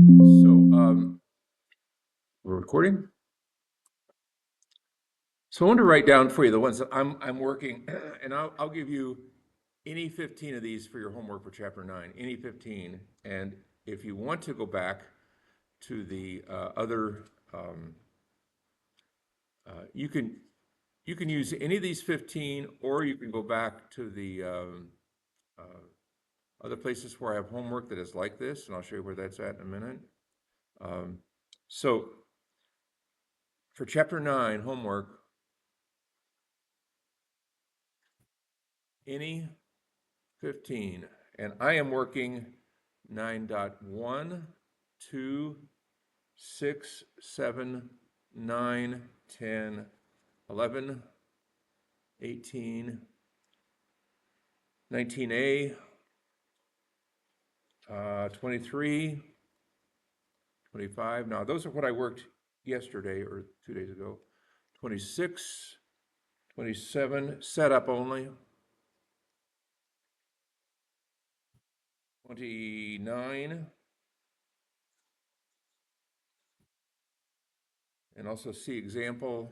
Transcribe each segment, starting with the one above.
So we're recording. So I want to write down for you the ones that I'm working, and I'll give you any 15 of these for your homework for chapter 9, any 15. And if you want to go back to the other, you can use any of these 15, or you can go back to the uh, other places where I have homework that is like this, and I'll show you where that's at in a minute. Um, so for chapter 9 homework, any 15, and I am working 9.1, 2, 6, 7, 9, 10, 11, 18, 19A, 23, 25. Now, those are what I worked yesterday or 2 days ago. 26, 27, setup only. 29, and also see example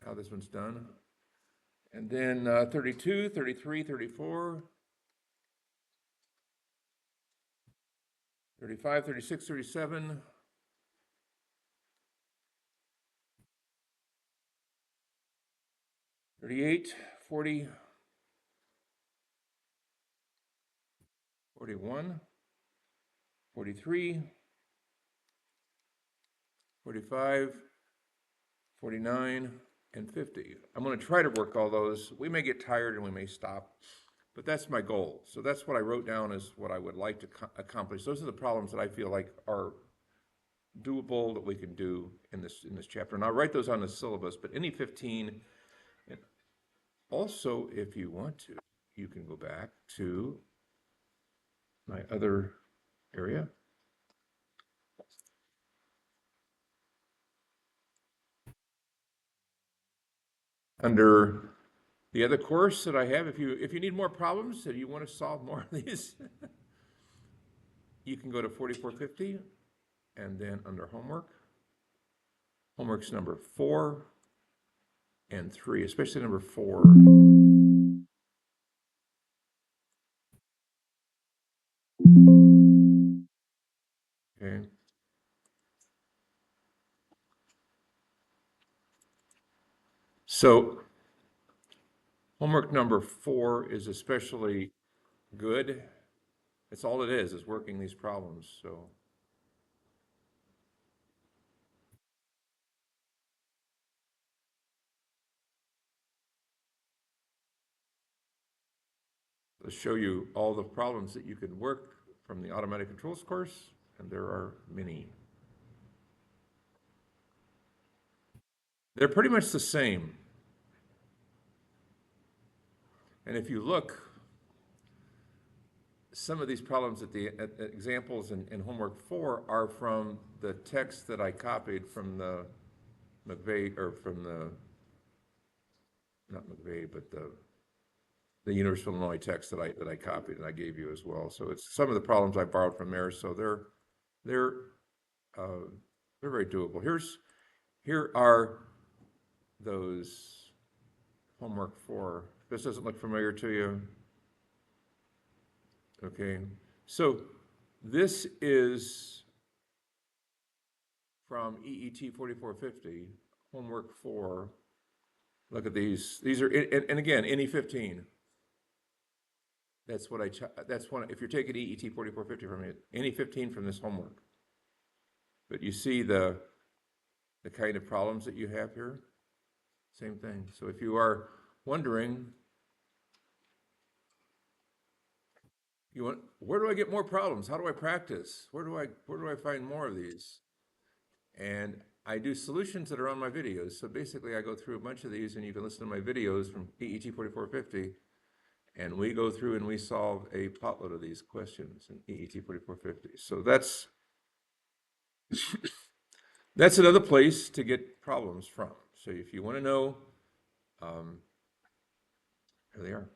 how this one's done. And then 32, 33, 34, 35, 36, 37, 38, 40, 41, 43, 45, 49, and 50. I'm going to try to work all those. We may get tired and we may stop, but that's my goal. So that's what I wrote down as what I would like to accomplish. Those are the problems that I feel like are doable that we can do in this chapter. And I'll write those on the syllabus, but any 15. And also, if you want to, you can go back to my other area. Under the other course that I have, if you need more problems and you want to solve more of these, you can go to 4450, and then under homework, homework's number 4 and 3, especially number 4. Okay. So homework number 4 is especially good. It's all it is working these problems. So let's show you all the problems that you can work from the automatic controls course, and there are many. They're pretty much the same. And if you look, some of these problems at examples in homework 4 are from the text that I copied from the McVeigh, or from the, not McVeigh, but the University of Illinois text that I copied and I gave you as well. So it's some of the problems I borrowed from there. So they're very doable. Here are those homework 4. This doesn't look familiar to you. Okay, so this is from EET 4450, homework 4. Look at these. These are, and again, any 15. That's what that's one, if you're taking EET 4450 from it, any 15 from this homework. But you see the kind of problems that you have here? Same thing. So if you are wondering, where do I get more problems? How do I practice? Where do I find more of these? And I do solutions that are on my videos. So basically I go through a bunch of these, and you can listen to my videos from EET 4450, and we go through and we solve a potload of these questions in EET 4450. So that's another place to get problems from. So if you want to know, here they are.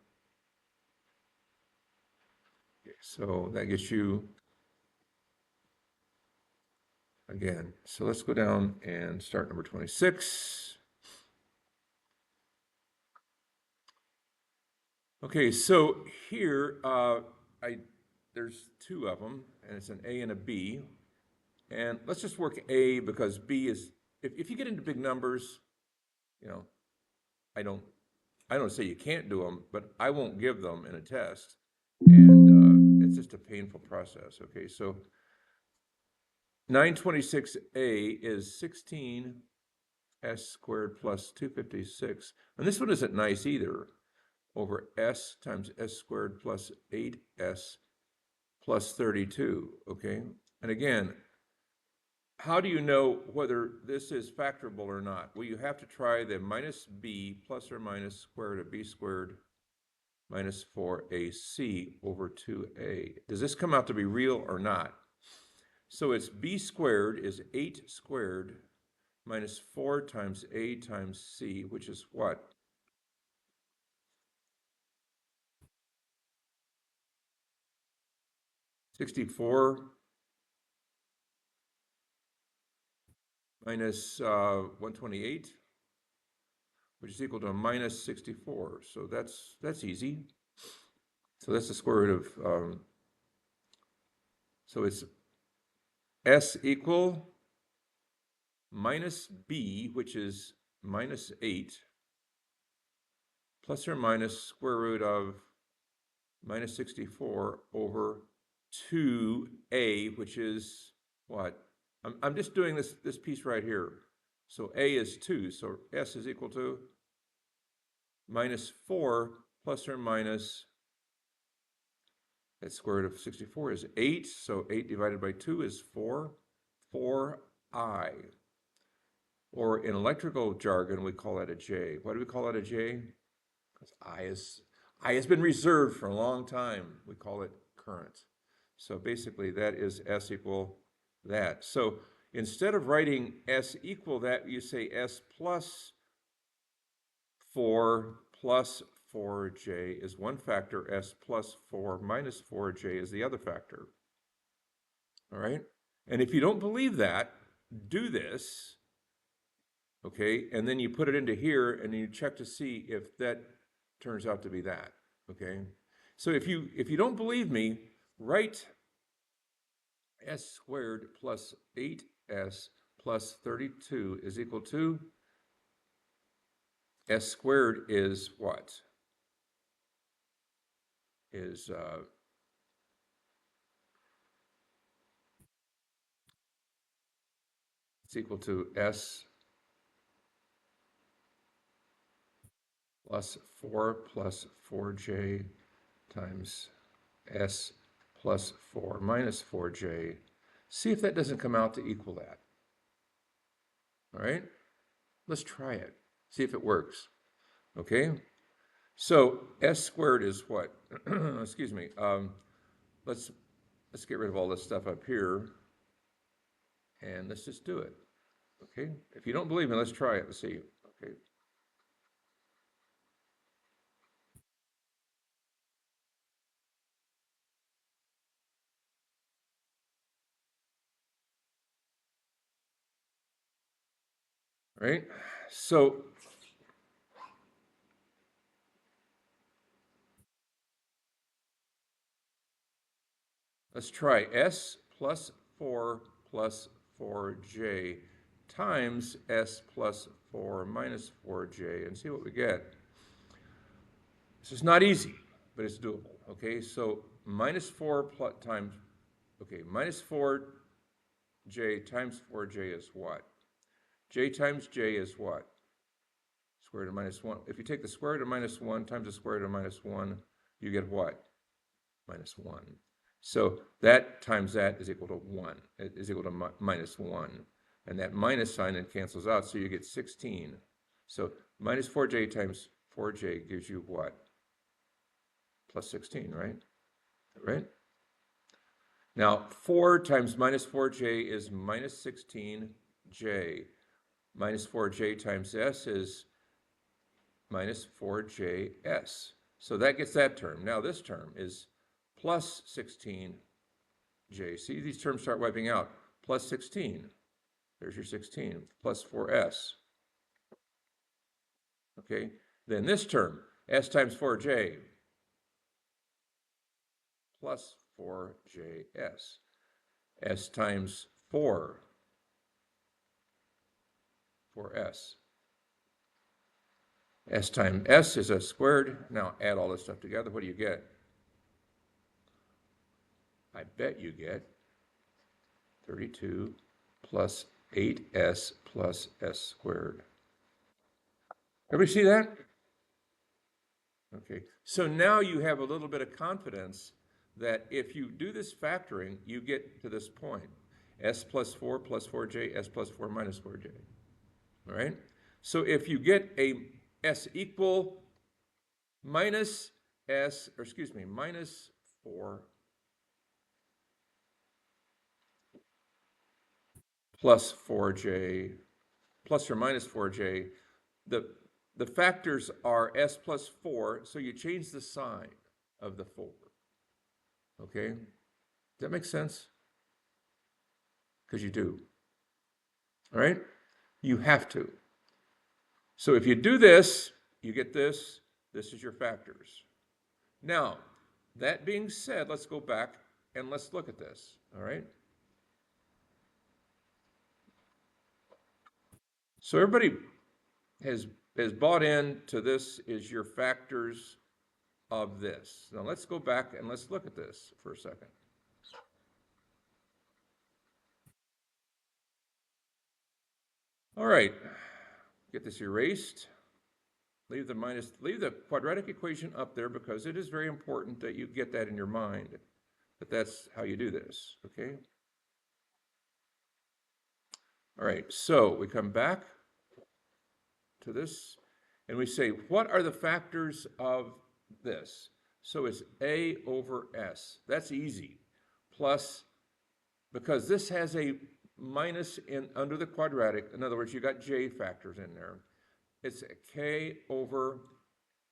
Okay, so that gets you, again, so let's go down and start number 26. Okay, so here, there's two of them, and it's an A and a B. And let's just work A because B is, if you get into big numbers, you know, I don't, I don't say you can't do them, but I won't give them in a test. And it's just a painful process. Okay, so 926A is 16S squared plus 256. And this one isn't nice either, over S times S squared plus 8S plus 32, okay? And again, how do you know whether this is factorable or not? Well, you have to try the minus b plus or minus square root of b squared minus 4ac over 2a. Does this come out to be real or not? So it's b squared is 8 squared minus 4 times a times c, which is what? $64 minus 128, which is equal to minus 64. So that's easy. So that's the square root of, so it's S equal minus B, which is minus 8, plus or minus square root of minus 64 over 2A, which is what? I'm just doing this piece right here. So A is 2, so S is equal to minus 4 plus or minus, that square root of 64 is 8, so 8 divided by 2 is 4, 4I. Or in electrical jargon, we call that a J. Why do we call that a J? Because I has been reserved for a long time. We call it current. So basically that is S equal that. So instead of writing S equal that, you say S plus 4 plus 4J is one factor, S plus 4 minus 4J is the other factor. All right? And if you don't believe that, do this, okay? And then you put it into here and you check to see if that turns out to be that, okay? So if you don't believe me, write S squared plus 8S plus 32 is equal to, S squared is what? Is it's equal to S plus 4 plus 4J times S plus 4 minus 4J. See if that doesn't come out to equal that. All right? Let's try it. See if it works. Okay? So S squared is what? Excuse me. Let's get rid of all this stuff up here, and let's just do it. Okay? If you don't believe me, let's try it and see. Okay? All right? So let's try S plus 4 plus 4J times S plus 4 minus 4J and see what we get. This is not easy, but it's doable. Okay, so minus 4 plus times, okay, minus 4J times 4J is what? J times J is what? Square root of minus 1. If you take the square root of minus 1 times the square root of minus 1, you get what? Minus 1. So that times that is equal to 1, it is equal to minus 1. And that minus sign then cancels out, so you get 16. So minus 4J times 4J gives you what? Plus 16, right? Right? Now, 4 times minus 4J is minus 16J. Minus 4J times S is minus 4JS. So that gets that term. Now this term is plus 16j. See, these terms start wiping out. Plus 16. There's your 16. Plus 4s. Okay? Then this term, s times 4j, plus 4js. S times 4, 4s. S times s is s squared. Now add all this stuff together. What do you get? I bet you get 32 plus 8s plus s squared. Everybody see that? Okay, so now you have a little bit of confidence that if you do this factoring, you get to this point. S plus 4j, s plus 4 minus 4j. All right? So if you get a s equal minus minus 4 plus 4j, plus or minus 4j, the factors are s plus 4, so you change the sign of the 4. Okay? Does that make sense? Because you do. All right? You have to. So if you do this, you get this. This is your factors. Now, that being said, let's go back and let's look at this. All right? So everybody has bought into this is your factors of this. Now let's go back and let's look at this for a second. All right, get this erased. Leave the quadratic equation up there because it is very important that you get that in your mind, that that's how you do this, okay? All right, so we come back to this and we say, what are the factors of this? So it's a over s. That's easy. Plus, because this has a minus under the quadratic, in other words, you got j factors in there, it's k over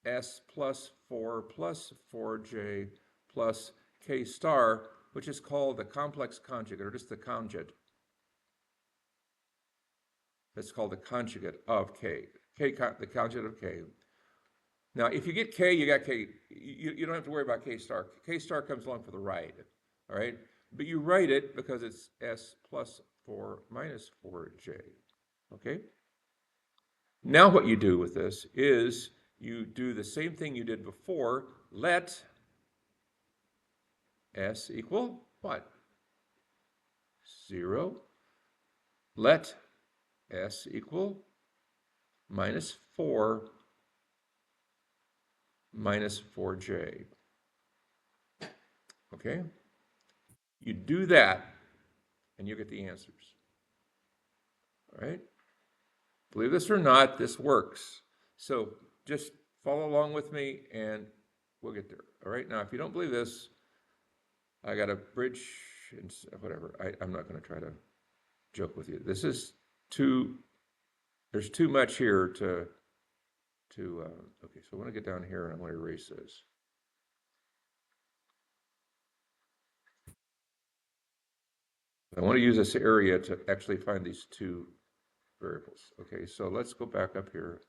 s plus 4j plus k star, which is called the complex conjugate, or just the conjugate. That's called the conjugate of k. The conjugate of k. Now, if you get k, you got k. You don't have to worry about k star. K star comes along for the ride, all right? But you write it because it's s plus 4 minus 4j, okay? Now what you do with this is you do the same thing you did before. Let s equal what? 0. Let s equal minus 4 minus 4j. Okay? You do that, and you get the answers. All right? Believe this or not, this works. So just follow along with me, and we'll get there. All right? Now, if you don't believe this, I got a bridge and whatever. I'm not going to try to joke with you. This is there's too much here to okay, so I want to get down here, and I want to erase this. I want to use this area to actually find these two variables. Okay, so let's go back up here.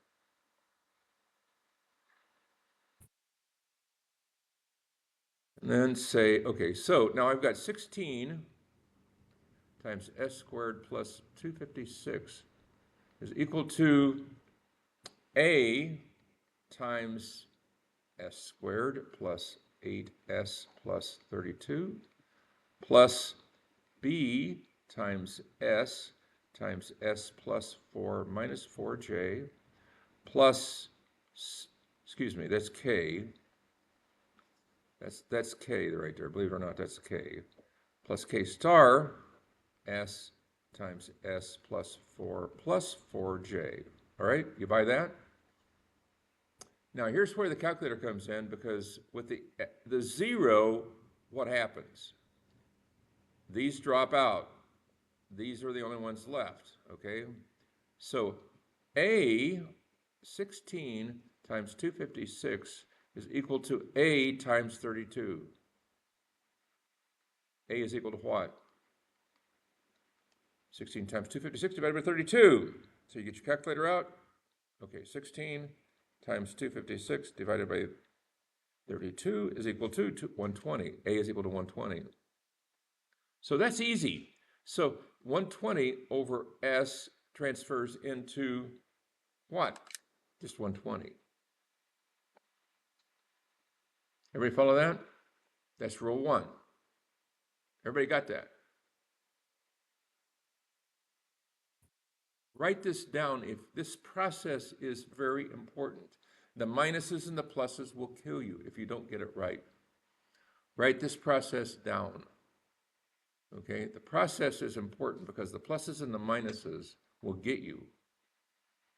And then say, okay, so now I've got 16 times s squared plus 256 is equal to a times s squared plus 8s plus 32 plus b times s plus 4 minus 4j plus, excuse me, that's k. That's k right there, believe it or not, that's k. Plus k star, s times s plus 4j. All right, you buy that? Now here's where the calculator comes in, because with the 0, what happens? These drop out. These are the only ones left, okay? So a 16 times 256 is equal to a times 32. A is equal to what? 16 times 256 divided by 32. So you get your calculator out. Okay, 16 times 256 divided by 32 is equal to 120. A is equal to 120. So that's easy. So 120 over S transfers into what? Just 120. Everybody follow that? That's rule 1. Everybody got that? Write this down. If this process is very important. The minuses and the pluses will kill you if you don't get it right. Write this process down. Okay? The process is important because the pluses and the minuses will get you.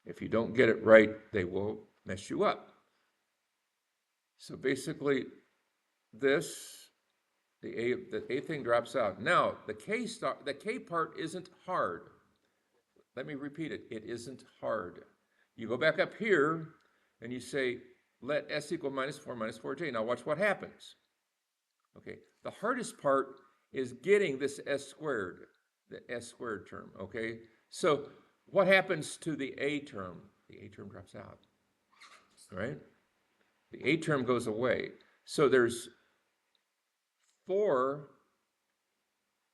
If you don't get it right, they will mess you up. So basically, this, the A thing drops out. Now, the K part isn't hard. Let me repeat it. It isn't hard. You go back up here and you say, let S equal minus 4J. Now watch what happens. Okay, the hardest part is getting this S squared, the S squared term, okay? So what happens to the A term? The A term drops out, right? The A term goes away. So there's 4,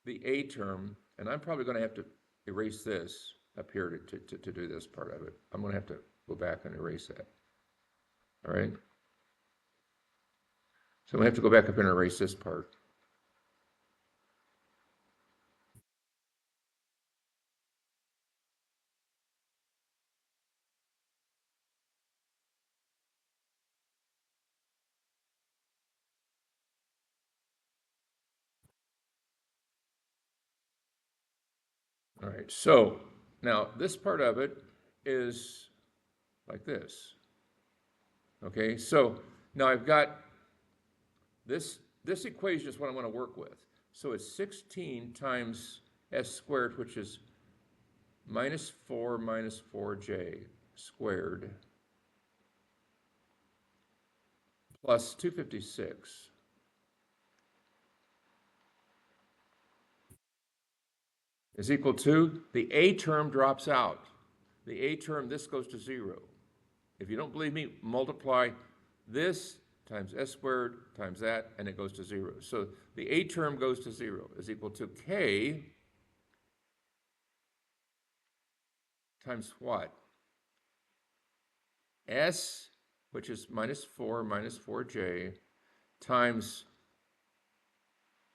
the A term, and I'm probably going to have to erase this up here to do this part of it. I'm going to have to go back and erase that. All right? So I'm going to have to go back up here and erase this part. All right, so now this part of it is like this. Okay, so now I've got this equation is what I want to work with. So it's 16 times S squared, which is minus 4J squared, plus 256. Is equal to, the A term drops out. The A term, this goes to 0. If you don't believe me, multiply this times S squared times that, and it goes to 0. So the A term goes to 0, is equal to K times what? S, which is minus 4J, times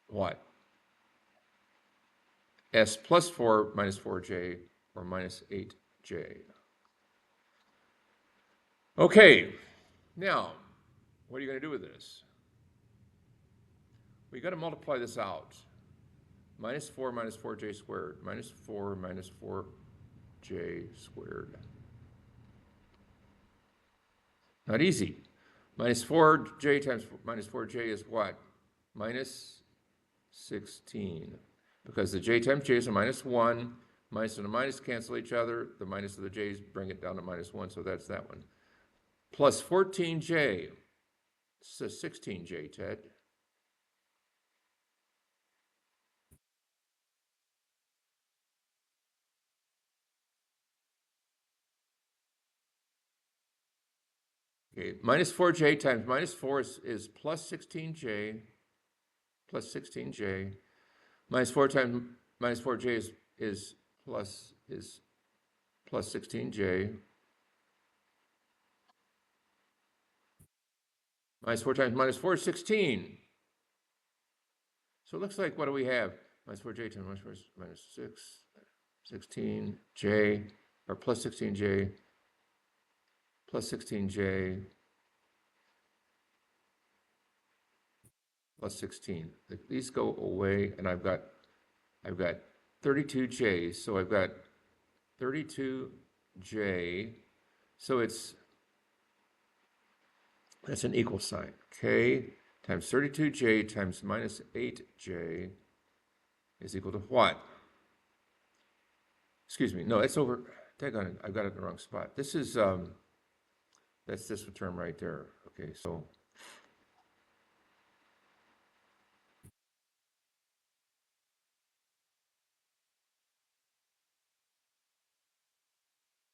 what? S plus 4 minus 4J, or minus 8J. Okay, now, what are you going to do with this? Well, you got to multiply this out. Minus 4J squared, minus 4J squared. Not easy. Minus 4J times minus 4J is what? Minus 16. Because the J times J is a minus 1. Minus and a minus cancel each other. The minus of the J's bring it down to minus 1, so that's that one. Plus 14J. So 16J, Ted. Okay, minus 4J times minus 4 is plus 16J, plus 16J. Minus 4 times minus 4J is plus 16J. Minus 4 times minus 4 is 16. So it looks like, what do we have? Minus 4J times minus 4 is minus 6, 16J, or plus 16J, plus 16J, plus 16. These go away, and I've got 32J's, so I've got 32J, so that's an equal sign. K times 32J times minus 8J is equal to what? Excuse me, no, that's over, daggone it, I've got it in the wrong spot. This is, that's this term right there. Okay, so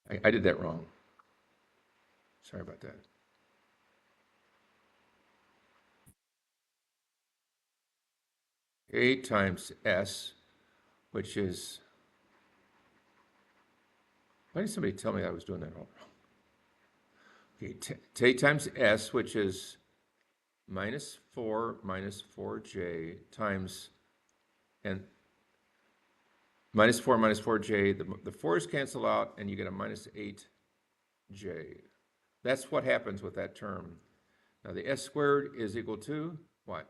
I did that wrong. Sorry about that. A times S, which is, why did somebody tell me I was doing that wrong? Okay, T times S, which is minus 4j times, and minus 4j, the 4's cancel out, and you get a minus 8j. That's what happens with that term. Now, the S squared is equal to what?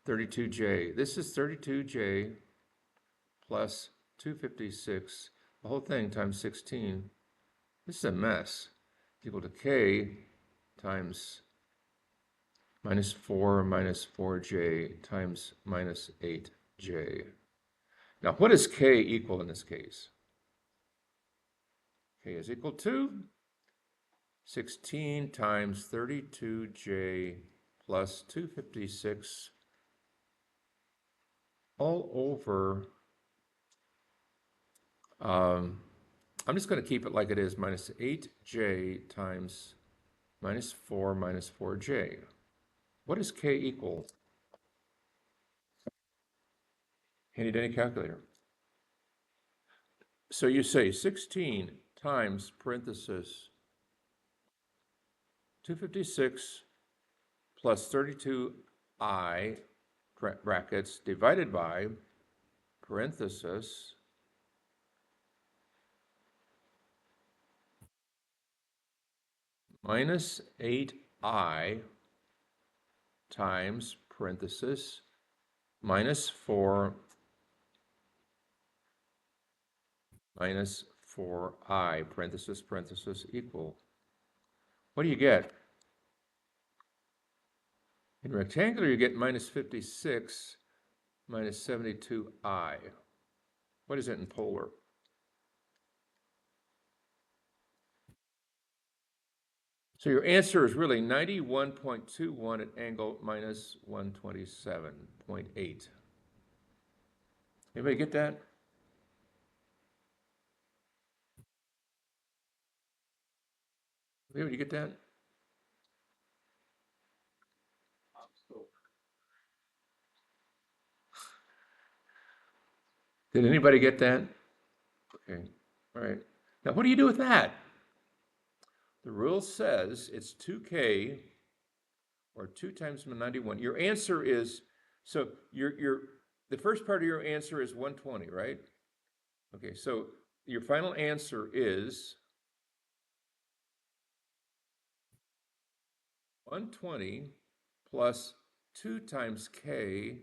32j. This is 32j plus 256, the whole thing times 16. This is a mess. Equal to k times minus 4j times minus 8j. Now, what does k equal in this case? K is equal to 16 times 32j plus 256 all over, I'm just going to keep it like it is, minus 8j times minus 4j. What does k equal? Handy dandy calculator. So you say 16 times parenthesis 256 plus 32i brackets divided by parenthesis minus 8i times parenthesis minus 4 minus 4i parenthesis equal. What do you get? In rectangular, you get minus 56 minus 72i. What is it in polar? So your answer is really 91.21 at angle minus 127.8. Anybody get that? Anybody get that? Did anybody get that? Okay, all right. Now what do you do with that? The rule says it's 2k or 2 times 91. Your answer is, so the first part of your answer is 120, right? Okay, so your final answer is 120 plus 2 times k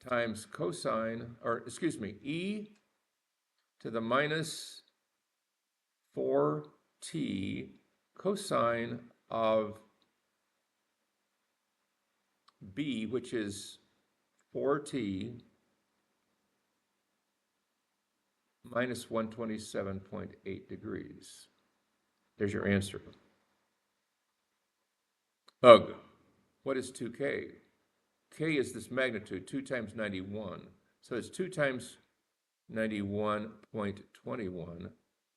times cosine, or excuse me, e to the minus 4t cosine of b, which is 4t minus 127.8 degrees. There's your answer. Ugh. What is 2k? K is this magnitude, 2 times 91. So it's 2 times 91.21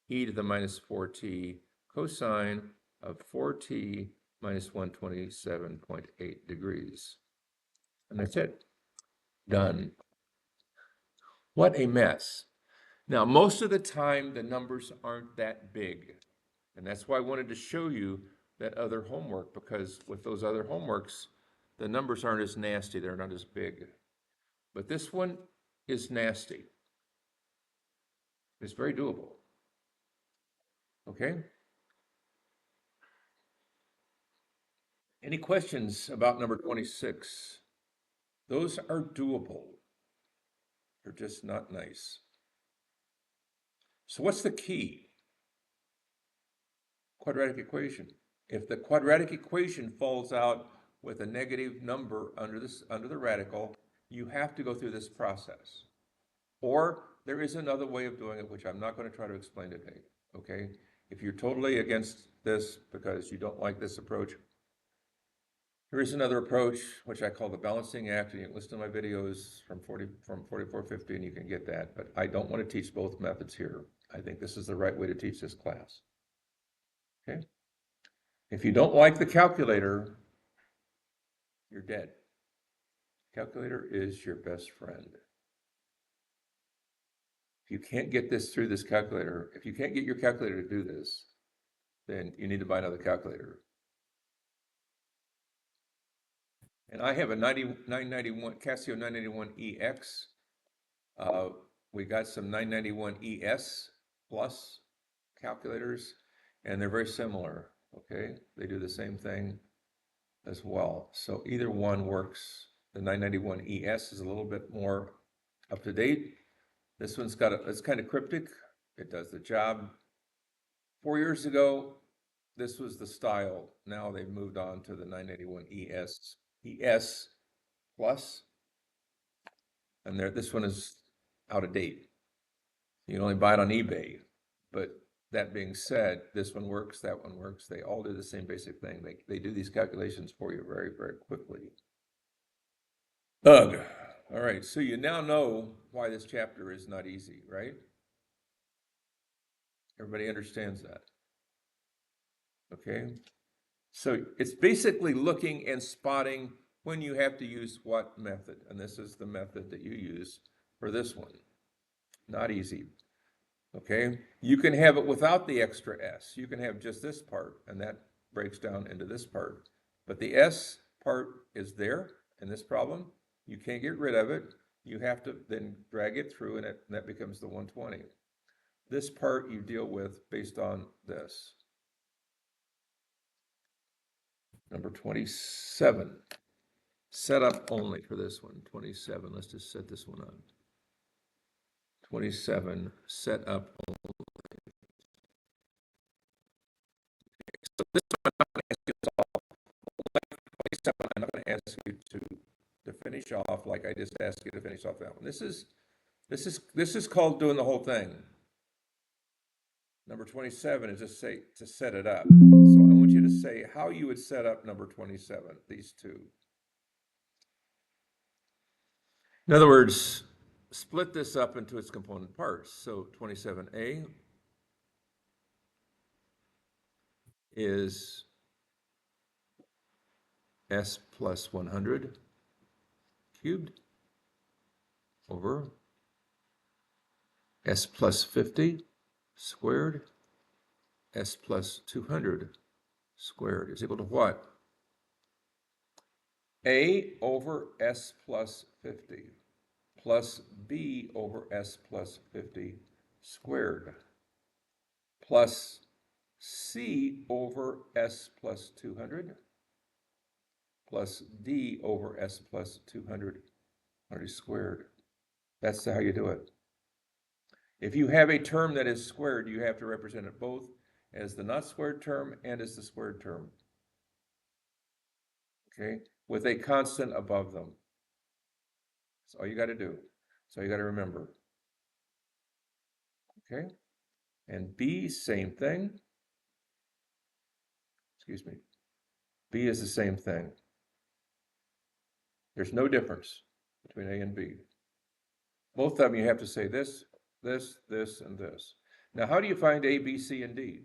e to the minus 4t cosine of 4t minus 127.8 degrees. And that's it. Done. What a mess. Now, most of the time, the numbers aren't that big. And that's why I wanted to show you that other homework, because with those other homeworks, the numbers aren't as nasty. They're not as big. But this one is nasty. It's very doable. Okay? Any questions about number 26? Those are doable. They're just not nice. So what's the key? Quadratic equation. If the quadratic equation falls out with a negative number under the radical, you have to go through this process. Or there is another way of doing it, which I'm not going to try to explain today, okay? If you're totally against this because you don't like this approach, There is another approach, which I call the balancing act, and you can listen to my videos from 4450, and you can get that. But I don't want to teach both methods here. I think this is the right way to teach this class. Okay? If you don't like the calculator, you're dead. Calculator is your best friend. If you can't get this through this calculator, if you can't get your calculator to do this, then you need to buy another calculator. And I have a 991 Casio 991EX. We got some 991ES Plus calculators, and they're very similar, okay? They do the same thing as well. So either one works. The 991ES is a little bit more up to date. This one's it's kind of cryptic. It does the job. 4 years ago, this was the style. Now they've moved on to the 991ES Plus, and this one is out of date. You can only buy it on eBay. But that being said, this one works, that one works. They all do the same basic thing. They do these calculations for you very, very quickly. Ugh. All right, so you now know why this chapter is not easy, right? Everybody understands that. Okay? So it's basically looking and spotting when you have to use what method. And this is the method that you use for this one. Not easy. Okay? You can have it without the extra S. You can have just this part, and that breaks down into this part. But the S part is there in this problem. You can't get rid of it. You have to then drag it through, and that becomes the 120. This part you deal with based on this. Number 27. Setup only for this one. 27. Let's just set this one up. 27. Setup only. So this one I'm not going to ask you to solve. 27, I'm not going to ask you to finish off like I just asked you to finish off that one. This is called doing the whole thing. Number 27 is just say to set it up. So I want you to say how you would set up number 27, these two. In other words, split this up into its component parts. So 27A is S plus 100 cubed over S plus 50 squared, S plus 200 squared is equal to what? A over S plus 50 plus B over S plus 50 squared plus C over S plus 200 plus D over S plus 200 squared. That's how you do it. If you have a term that is squared, you have to represent it both as the not squared term and as the squared term. Okay, with a constant above them. That's all you got to do. That's all you got to remember. Okay, and B, same thing. Excuse me. B is the same thing. There's no difference between A and B. Both of them you have to say this, this, this, and this. Now, how do you find A, B, C, and D?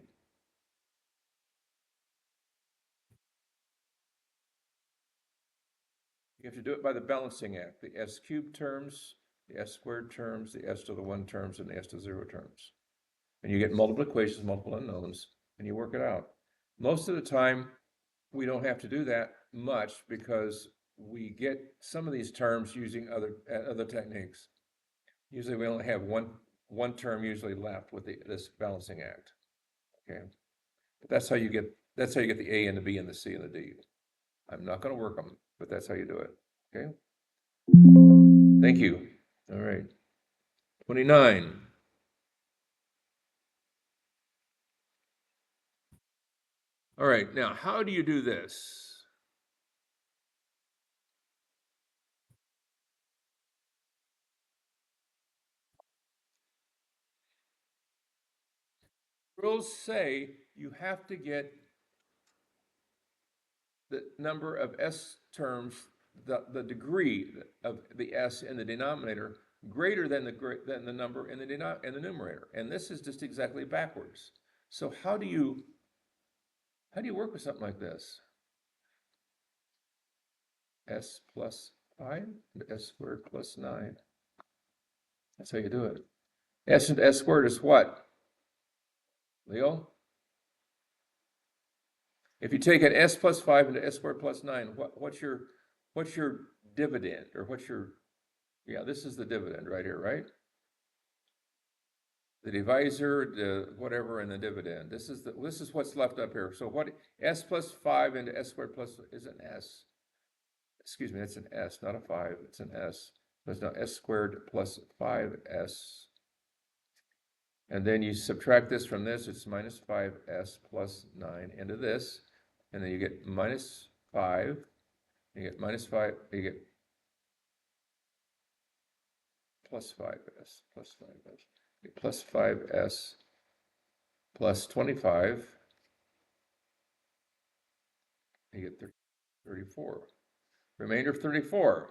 You have to do it by the balancing act. The S cubed terms, the S squared terms, the S to the 1 terms, and the S to 0 terms. And you get multiple equations, multiple unknowns, and you work it out. Most of the time, we don't have to do that much because we get some of these terms using other techniques. Usually we only have one term usually left with this balancing act. Okay, but that's how you get the A and the B and the C and the D. I'm not going to work them, but that's how you do it. Okay. Thank you. All right. 29. All right. Now, how do you do this? Rules say you have to get the number of S terms, the degree of the S in the denominator greater than the number in the numerator. And this is just exactly backwards. So how do you work with something like this? S plus 5 and S squared plus 9. That's how you do it. S into S squared is what, Leo? If you take an S plus 5 into S squared plus 9, what's your dividend, or yeah, this is the dividend right here, right? The divisor, the whatever, and the dividend. This is what's left up here. So what, S plus 5 into S squared plus is an S. Excuse me, that's an S, not a 5. It's an S. So it's now S squared plus 5S. And then you subtract this from this, it's minus 5S plus 9 into this. And then you get minus 5. You get minus 5, you get plus 5S, plus 5S. You get plus 5S plus 25. You get 34. Remainder of 34.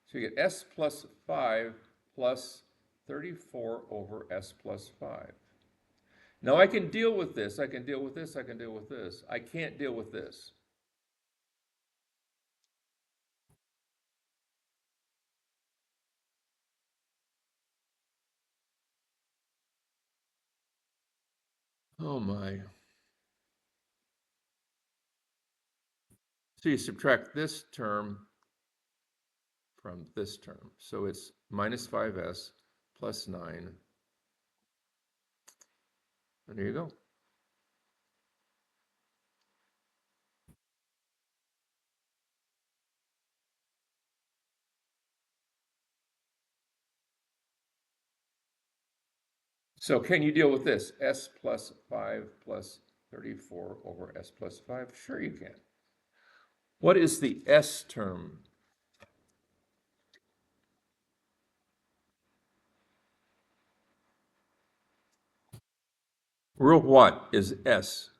So you get S plus 5 plus 34 over S plus 5. Now I can deal with this, I can deal with this, I can deal with this. I can't deal with this. Oh my. So you subtract this term from this term. So it's minus 5S plus 9. And there you go. So can you deal with this? S plus 5 plus 34 over S plus 5? Sure you can. What is the S term? Real what is S?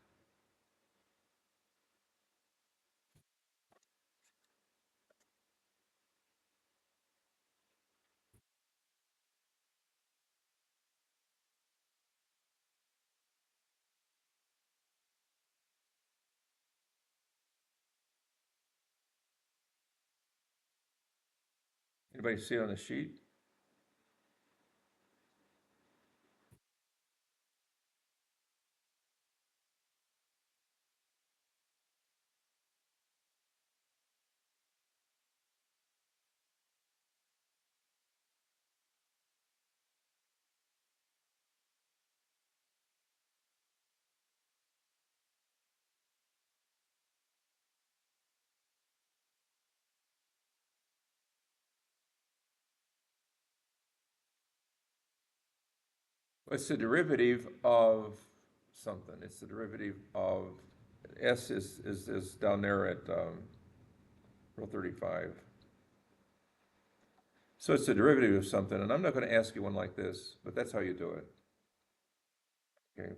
Anybody see it on the sheet? It's the derivative of something. It's the derivative of S is down there at rule 35. So it's the derivative of something, and I'm not going to ask you one like this, but that's how you do it. Okay.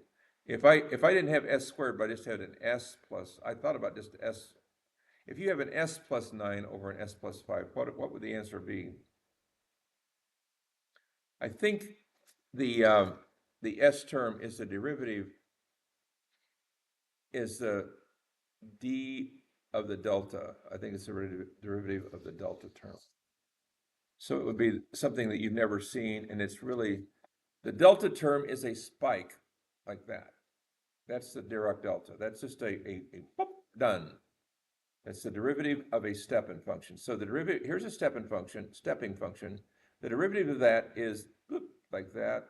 If I didn't have S squared, but I just had an S plus, I thought about just S. If you have an S plus 9 over an S plus 5, what would the answer be? I think the S term is the derivative, is the d of the delta. I think it's the derivative of the delta term. So it would be something that you've never seen, and it's really, the delta term is a spike like that. That's the Dirac delta. That's just a boop, done. That's the derivative of a stepping function. So the derivative, here's a stepping function. The derivative of that is boop, like that.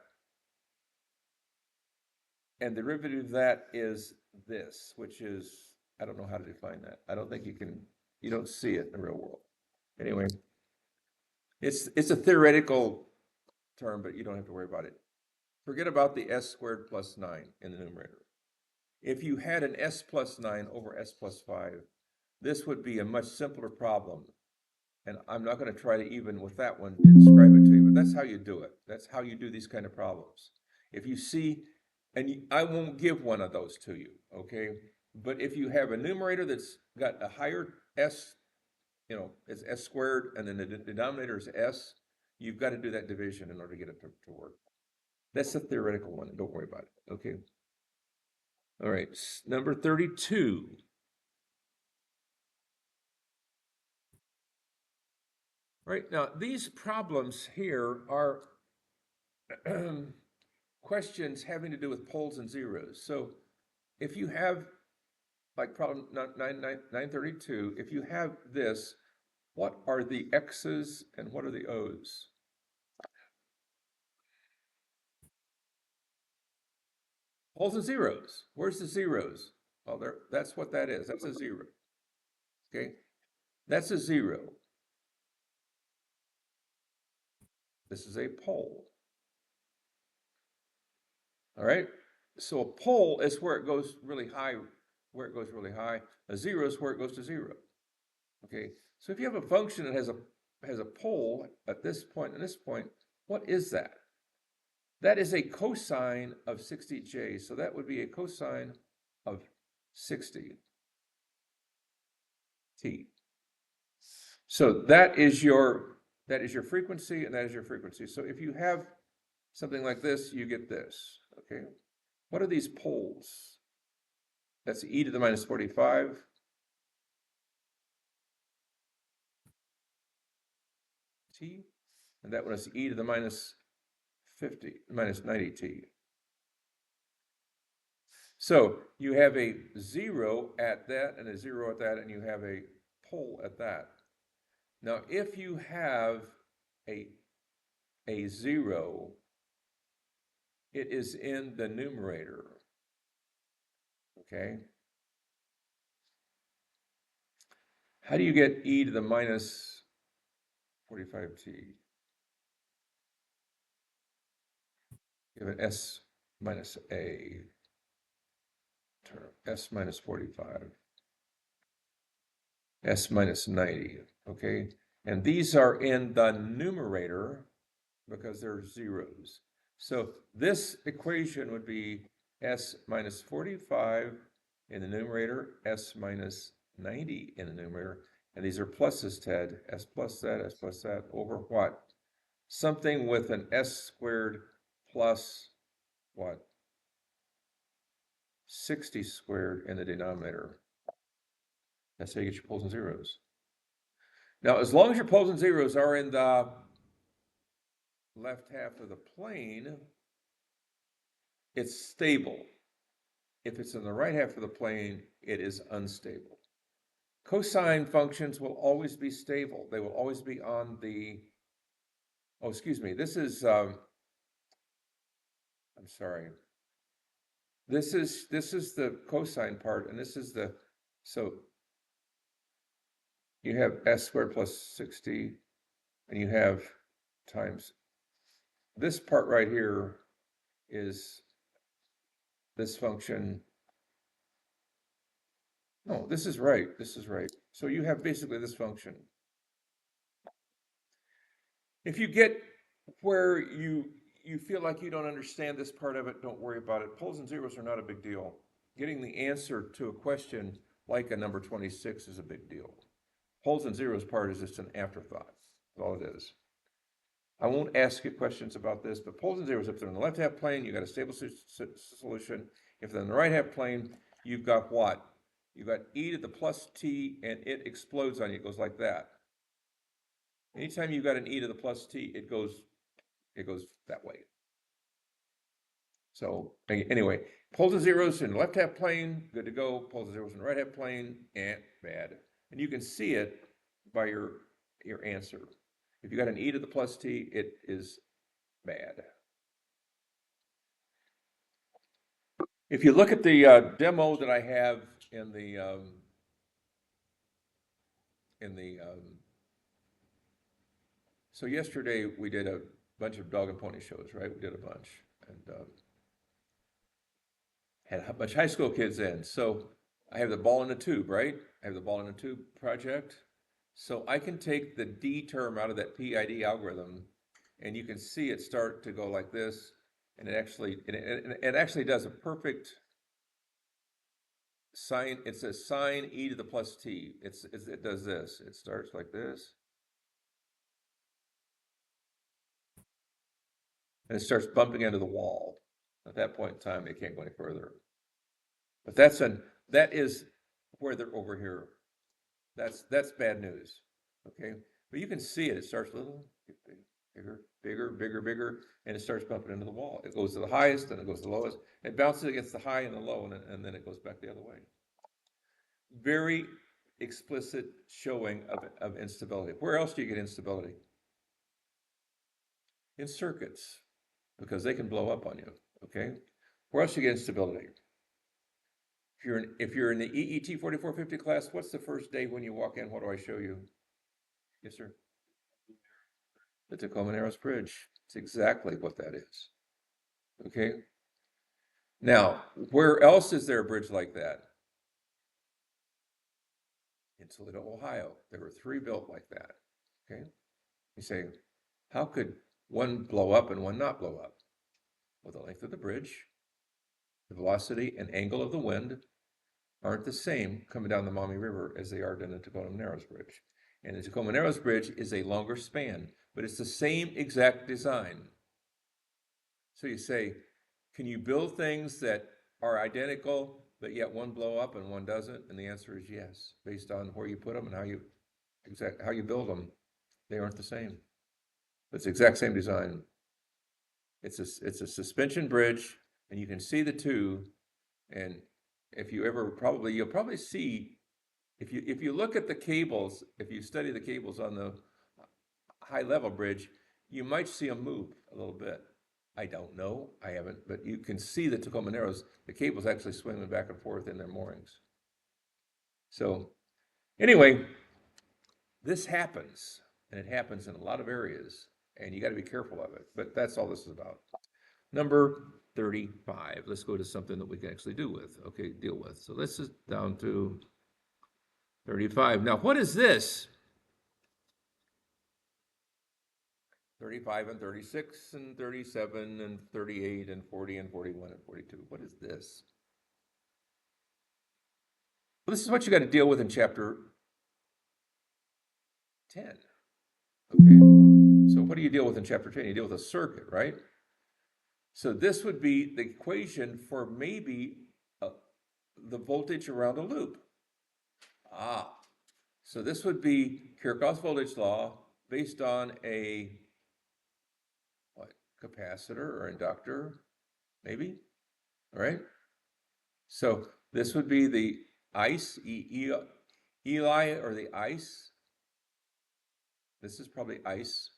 And the derivative of that is this, which is, I don't know how to define that. I don't think you don't see it in the real world. Anyway, it's a theoretical term, but you don't have to worry about it. Forget about the S squared plus 9 in the numerator. If you had an S plus 9 over S plus 5, this would be a much simpler problem. And I'm not going to try to even with that one describe it to you, but that's how you do it. That's how you do these kind of problems. If you see, and I won't give one of those to you, okay? But if you have a numerator that's got a higher s, it's s squared, and then the denominator is s, you've got to do that division in order to get it to work. That's the theoretical one. Don't worry about it. Okay. All right. Number 32. Right now, these problems here are questions having to do with poles and zeros. So if you have, like problem 932, if you have this, what are the X's and what are the O's? Poles and zeros. Where's the zeros? Well, that's what that is. That's a zero. Okay. That's a zero. This is a pole. All right. So a pole is where it goes really high, where it goes really high. A zero is where it goes to zero. Okay. So if you have a function that has a pole at this point and this point, what is that? That is a cosine of 60j. So that would be a cosine of 60t. So that is your frequency, and that is your frequency. So if you have something like this, you get this. Okay. What are these poles? That's e to the minus 45. T, and that one is e to the minus 50, minus 90t. So you have a zero at that and a zero at that, and you have a pole at that. Now, if you have a zero, it is in the numerator. Okay. How do you get e to the minus 45t? You have an s minus a term, s minus 45, s minus 90, okay? And these are in the numerator because they're zeros. So this equation would be s minus 45 in the numerator, s minus 90 in the numerator, and these are pluses, Ted, s plus that over what? Something with an s squared plus what? 60 squared in the denominator. That's how you get your poles and zeros. Now, as long as your poles and zeros are in the left half of the plane, it's stable. If it's in the right half of the plane, it is unstable. Cosine functions will always be stable. They will always be on the, oh, excuse me, this is, I'm sorry. This is the cosine part, and this is the, so you have s squared plus 60, and you have times, this part right here is this function. No, this is right. This is right. So you have basically this function. If you get where you feel like you don't understand this part of it, don't worry about it. Poles and zeros are not a big deal. Getting the answer to a question like a number 26 is a big deal. Poles and zeros part is just an afterthought. That's all it is. I won't ask you questions about this, but poles and zeros, if they're in the left half plane, you've got a stable solution. If they're in the right half plane, you've got what? You've got e to the plus t, and it explodes on you. It goes like that. Anytime you've got an e to the plus t, it goes that way. So anyway, poles and zeros in the left half plane, good to go. Poles and zeros in the right half plane, bad. And you can see it by your answer. If you got an e to the plus t, it is bad. If you look at the demo that I have in the so yesterday we did a bunch of dog and pony shows, right? We did a bunch, and had a bunch of high school kids in. So I have the ball in the tube, right? I have the ball in the tube project. So I can take the D term out of that PID algorithm, and you can see it start to go like this, and it actually does a perfect It's a sine e to the plus t. It does this. It starts like this, and it starts bumping into the wall. At that point in time, it can't go any further. But that is where they're over here. That's bad news. Okay, but you can see it. It starts little, bigger, bigger, bigger, bigger, and it starts bumping into the wall. It goes to the highest, then it goes to the lowest. It bounces against the high and the low, and then it goes back the other way. Very explicit showing of instability. Where else do you get instability? In circuits, because they can blow up on you. Okay, where else do you get instability? If you're in the EET 4450 class, what's the first day when you walk in? What do I show you? Yes, sir. The Tacoma Narrows Bridge. It's exactly what that is. Okay. Now, where else is there a bridge like that? In Toledo, Ohio. There were 3 built like that. Okay. You say, how could one blow up and one not blow up? Well, the length of the bridge, the velocity and angle of the wind aren't the same coming down the Maumee River as they are down the Tacoma Narrows Bridge. And the Tacoma Narrows Bridge is a longer span, but it's the same exact design. So you say, can you build things that are identical, but yet one blow up and one doesn't? And the answer is yes, based on where you put them and how you build them. They aren't the same. It's the exact same design. It's a suspension bridge, and you can see the two. And if you ever you'll probably see if you look at the cables, if you study the cables on the high level bridge, you might see them move a little bit. I don't know, I haven't, but you can see the Tacoma Narrows, the cables actually swimming back and forth in their moorings. So anyway, this happens, and it happens in a lot of areas, and you got to be careful of it, but that's all this is about. Number 35, let's go to something that we can actually deal with. So this is down to 35. Now, what is this? 35 and 36 and 37 and 38 and 40 and 41 and 42. What is this? Well, this is what you got to deal with in chapter 10. Okay. So what do you deal with in chapter 10? You deal with a circuit, right? So this would be the equation for maybe the voltage around a loop. So this would be Kirchhoff's voltage law based on a capacitor or inductor, maybe, all right? So this would be the ice, Eli, or the ice. This is probably ice,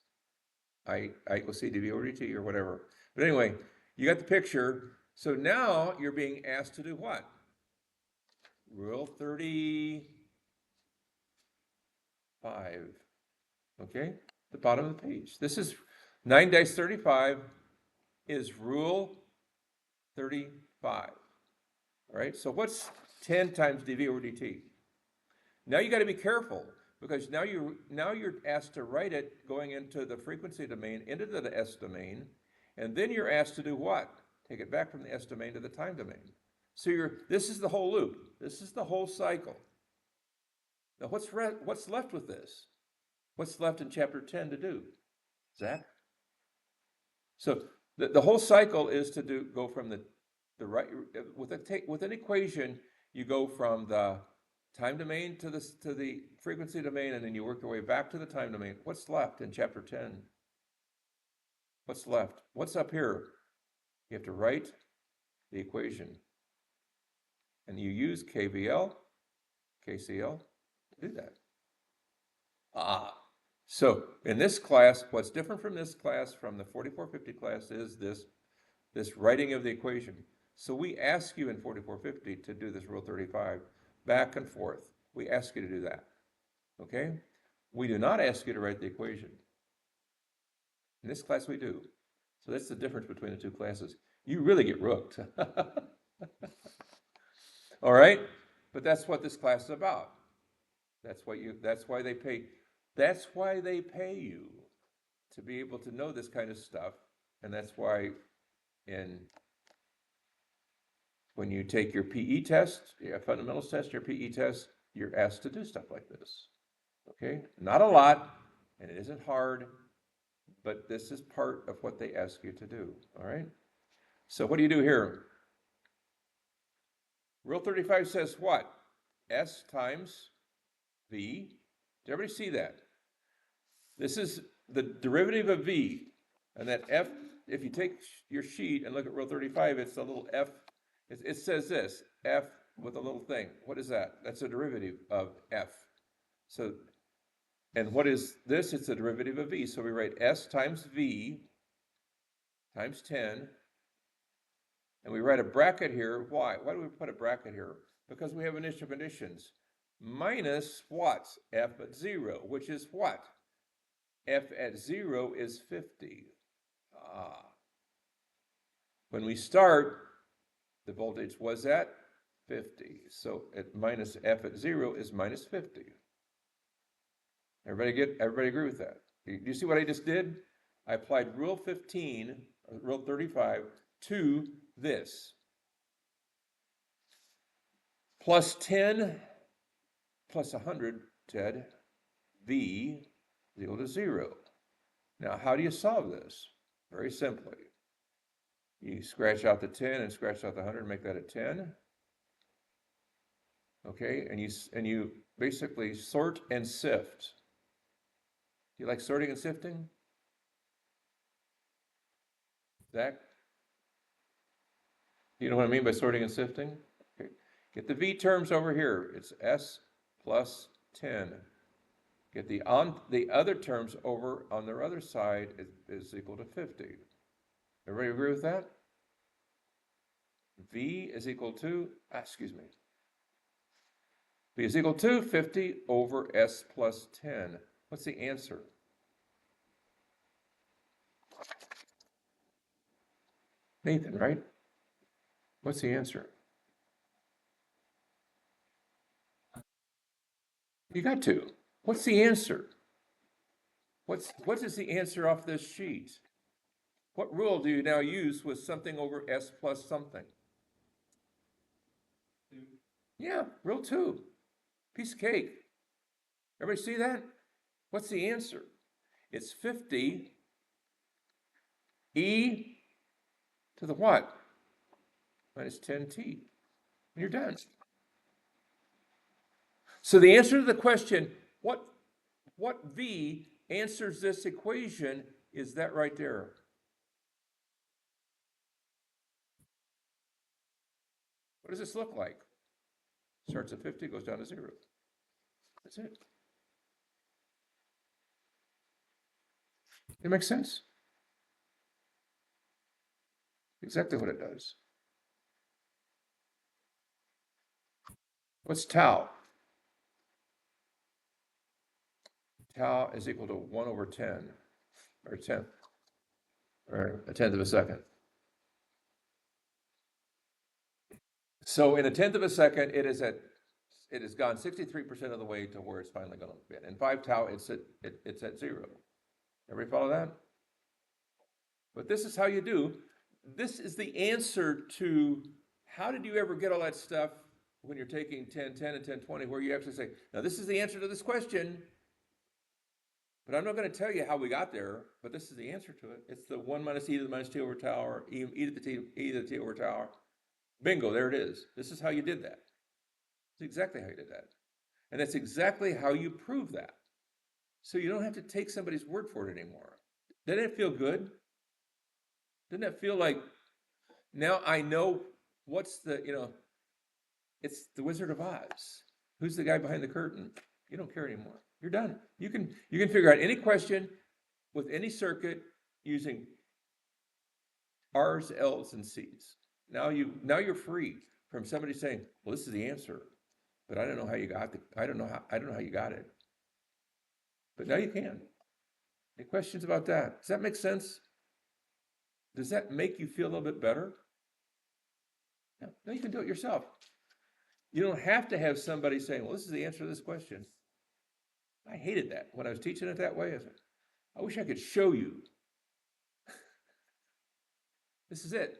I equals C dV over dt or whatever. But anyway, you got the picture. So now you're being asked to do what? Rule 35. Okay, the bottom of the page. This is 9-35 is rule 35. All right, so what's 10 times dV over dt? Now you got to be careful because now you're asked to write it going into the frequency domain, into the S domain, and then you're asked to do what? Take it back from the S domain to the time domain. So this is the whole loop. This is the whole cycle. Now what's left with this? What's left in chapter 10 to do? Zach? So the whole cycle is to go from the right with an equation. You go from the time domain to the frequency domain, and then you work your way back to the time domain. What's left in chapter 10? What's left? What's up here? You have to write the equation, and you use KVL, KCL to do that. So in this class, what's different from this class, from the 4450 class, is this writing of the equation. So we ask you in 4450 to do this rule 35 back and forth. We ask you to do that, okay? We do not ask you to write the equation. In this class we do. So that's the difference between the two classes. You really get rooked. All right? But that's what this class is about. That's why they pay you to be able to know this kind of stuff. And that's why in when you take your PE test, your fundamentals test, your PE test, you're asked to do stuff like this. Okay, not a lot, and it isn't hard, but this is part of what they ask you to do. All right. So what do you do here? Rule 35 says what? S times V. Did everybody see that? This is the derivative of V. And that F, if you take your sheet and look at Rule 35, it's a little F. It says this, F with a little thing. What is that? That's a derivative of F. So, and what is this? It's a derivative of V. So we write S times V times 10. And we write a bracket here. Why? Why do we put a bracket here? Because we have initial conditions. Minus what? F at 0, which is what? F at 0 is 50. When we start, the voltage was at 50. So at minus F at 0 is minus 50. Everybody agree with that? Do you see what I just did? I applied Rule 15, or Rule 35 to this. Plus 10 plus 100, Ted, V is equal to 0. Now, how do you solve this? Very simply. You scratch out the 10 and scratch out the 100 and make that a 10. Okay, and you basically sort and sift. Do you like sorting and sifting? Zach? You know what I mean by sorting and sifting? Okay. Get the V terms over here. It's S plus 10. Get the other terms over on their other side is equal to 50. Everybody agree with that? V is equal to, V is equal to 50 over S plus 10. What's the answer? Nathan, right? What's the answer? You got to. What's the answer? What is the answer off this sheet? What rule do you now use with something over S plus something? Yeah, rule 2. Piece of cake. Everybody see that? What's the answer? It's 50 e to the what? Minus 10t. And you're done. So the answer to the question, what V answers this equation, is that right there. What does this look like? Starts at 50, goes down to 0. That's it. It makes sense. Exactly what it does. What's tau? Tau is equal to 1 over 10, or 10, or a tenth of a second. So in a tenth of a second, it has gone 63% of the way to where it's finally going to be. In 5 tau, it's at 0. Everybody follow that? But this is how you do. This is the answer to how did you ever get all that stuff when you're taking 10, 10, and 10, 20, where you actually say, now this is the answer to this question, but I'm not going to tell you how we got there, but this is the answer to it. It's the 1 minus e to the minus t over tau, or e to the t over tau. Bingo, there it is. This is how you did that. It's exactly how you did that. And that's exactly how you prove that. So you don't have to take somebody's word for it anymore. Doesn't it feel good? Doesn't that feel like, now I know what's the, it's the Wizard of Oz. Who's the guy behind the curtain? You don't care anymore. You're done. You can figure out any question with any circuit using R's, L's, and C's. Now you're free from somebody saying, well, this is the answer, but I don't know how you got I don't know how you got it. But now you can. Any questions about that? Does that make sense? Does that make you feel a little bit better? No, now you can do it yourself. You don't have to have somebody saying, well, this is the answer to this question. I hated that when I was teaching it that way. I said, I wish I could show you. This is it.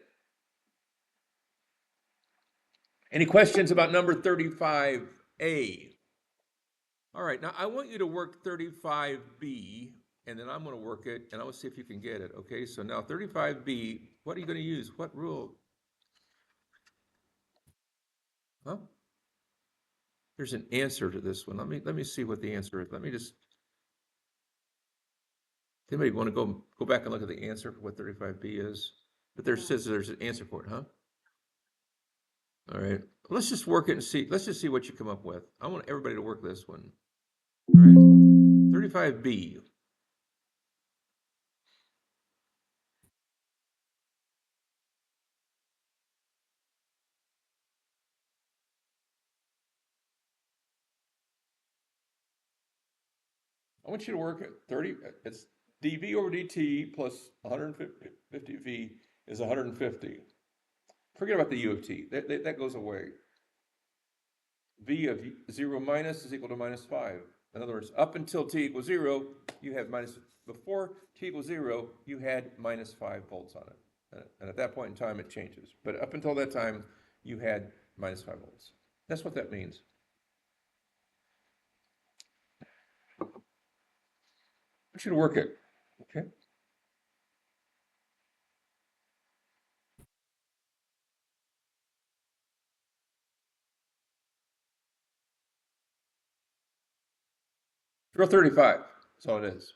Any questions about number 35A? All right, now I want you to work 35B, and then I'm going to work it, and I want to see if you can get it. Okay, so now 35B, what are you going to use? What rule? Huh? There's an answer to this one. Let me see what the answer is. Let me just. Anybody want to go back and look at the answer for what 35B is? But there says there's an answer for it, huh? All right. Let's just work it and see. Let's just see what you come up with. I want everybody to work this one. All right. 35B. I want you to work at 30. It's dV over dt plus 150V is 150. Forget about the U of t. That goes away. V of 0 minus is equal to minus 5. In other words, up until t equals 0, you have minus, before t equals 0, you had minus 5 volts on it. And at that point in time, it changes. But up until that time, you had minus 5 volts. That's what that means. I want you to work it, okay? Drill 35, that's all it is.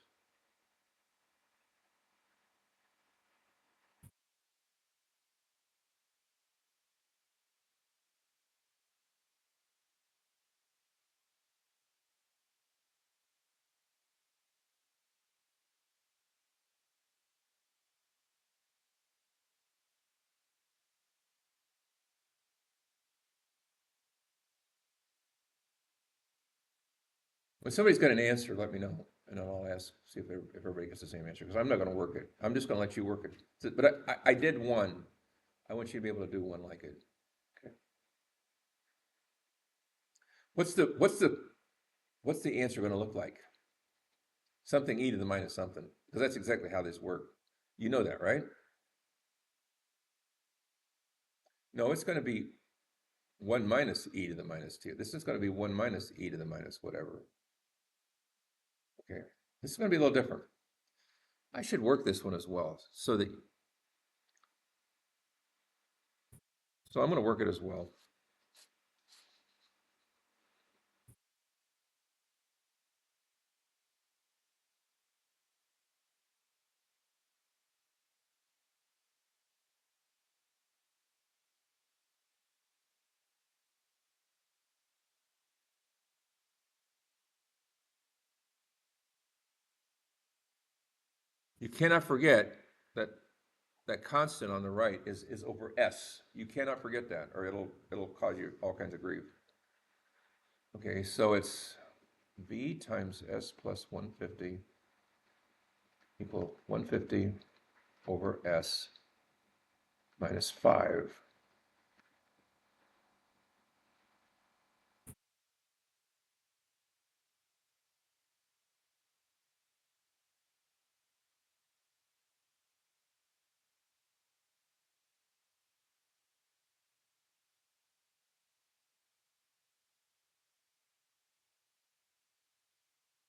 When somebody's got an answer, let me know, and I'll ask, see if everybody gets the same answer, because I'm not going to work it. I'm just going to let you work it. But I did one. I want you to be able to do one like it. Okay. What's the answer going to look like? Something e to the minus something, because that's exactly how this works. You know that, right? No, it's going to be 1 minus e to the minus 2. This is going to be 1 minus e to the minus whatever. Okay. This is going to be a little different. I should work this one as well, so I'm going to work it as well. You cannot forget that that constant on the right is over s. You cannot forget that, or it'll cause you all kinds of grief. Okay, so it's v times s plus 150 equal 150 over s minus 5.